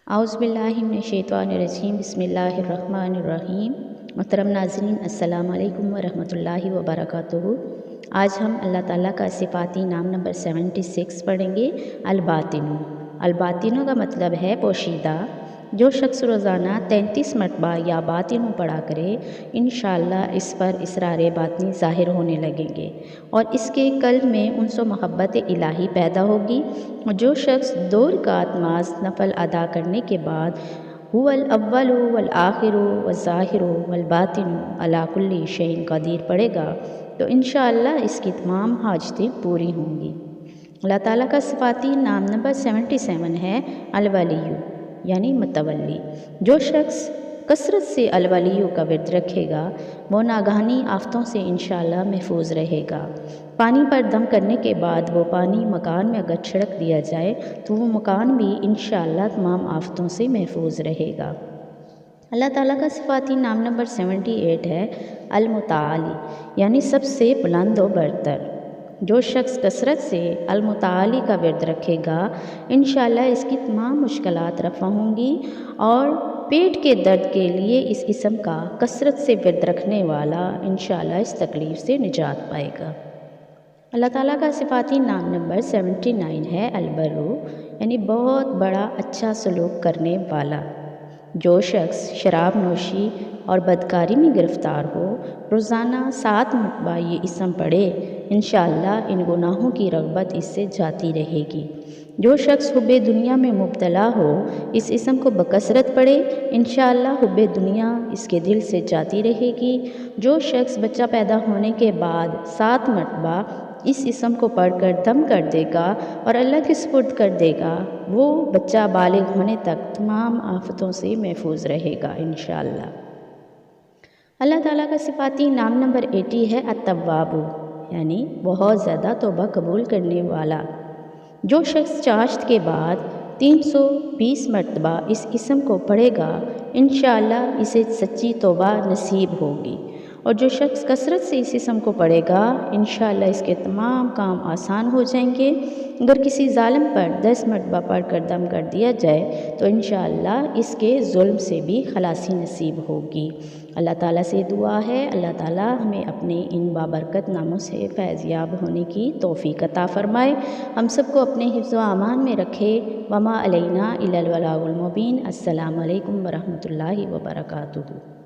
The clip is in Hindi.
औज़ुबिल्लाहिमिनश्शैतानिर्रजीम बिस्मिल्लाहिर्रहमानिर्रहीम। मोहतरम नाज़रीन, अस्सलाम वालेकुम वरहमतुल्लाहि वबरकातुहू। आज हम अल्लाह ताला का सिफाती नाम नंबर 76 पढ़ेंगे। अलबातिनु। अलबातिनु का मतलब है पोशीदा। जो शख्स रोज़ाना 33 मरतबा या बातिनु पढ़ा करे, इंशाअल्लाह इस पर इसरार बातिनी ज़ाहिर होने लगेंगे और इसके कल्ब में उनसे मोहब्बत इलाही पैदा होगी। और जो शख्स 2 रकात नमाज नफल अदा करने के बाद हुवल अव्वलु वल आखिरु वज़ाहिरु वल बातिनु अला कुल्ली शैइन क़दीर पढ़ेगा तो इंशाअल्लाह इसकी तमाम हाजतें पूरी होंगी। अल्लाह ताला का सिफाती नाम नंबर 77 है अलवलियु यानी मुतवल्ली। जो शख्स कसरत से अलवलियु का विर्द रखेगा वो नागहानी आफ़तों से इंशाअल्लाह महफूज रहेगा। पानी पर दम करने के बाद वो पानी मकान में अगर छिड़क दिया जाए तो वो मकान भी इंशाअल्लाह तमाम आफ़तों से महफूज रहेगा। अल्लाह ताला का सिफाती नाम नंबर 78 है अलमुताली यानी सबसे बुलंद व बरतर। जो शख्स कसरत से अलमुताली का विर्द रखेगा इंशाअल्लाह इसकी तमाम मुश्किलात रफ़ा होंगी और पेट के दर्द के लिए इस किस्म का कसरत से विर्द रखने वाला इंशाअल्लाह इस तकलीफ़ से निजात पाएगा। अल्लाह ताला का सिफाती नाम नंबर 79 है अलबर्रु यानी बहुत बड़ा अच्छा सलूक करने वाला। जो शख्स शराब नोशी और बदकारी में गिरफ़्तार हो, रोज़ाना 7 मरतबा ये इसम पढ़े, इंशाअल्लाह इन गुनाहों की रग़बत इससे जाती रहेगी। जो शख्स हुब्बे दुनिया में मुब्तला हो, इस इसम को बकसरत पढ़े, इंशाअल्लाह हुब्बे दुनिया इसके दिल से जाती रहेगी। जो शख्स बच्चा पैदा होने के बाद 7 मरतबा इस इसम को पढ़कर दम कर देगा और अल्लाह के सुपुर्द कर देगा, वो बच्चा बालिग होने तक तमाम आफ़तों से महफूज रहेगा इंशाअल्लाह। अल्लाह ताला का सिफाती नाम नंबर 80 है अत्तव्वाबु यानी बहुत ज़्यादा तौबा कबूल करने वाला। जो शख्स चाश्त के बाद 320 मरतबा इस इसम को पढ़ेगा, इंशाअल्लाह इसे सच्ची तौबा नसीब होगी। और जो शख्स कसरत से इस इसम को पढ़ेगा, इंशाअल्लाह इसके तमाम काम आसान हो जाएंगे। अगर किसी जालिम पर 10 मरतबा पढ़कर दम कर दिया जाए तो इंशाअल्लाह इसके जुल्म से भी खलासी नसीब होगी। अल्लाह ताला से दुआ है अल्लाह ताला हमें अपने इन बाबरकत नामों से फैज़याब होने की तौफ़ीक़ अता फ़रमाए। हम सबको अपने हिफ्ज़ व अमान में रखे। वमा अलैना इल्लल बलागुल मुबीन। अस्सलामु अलैकुम वरहमतुल्लाहि वबरकातुहू।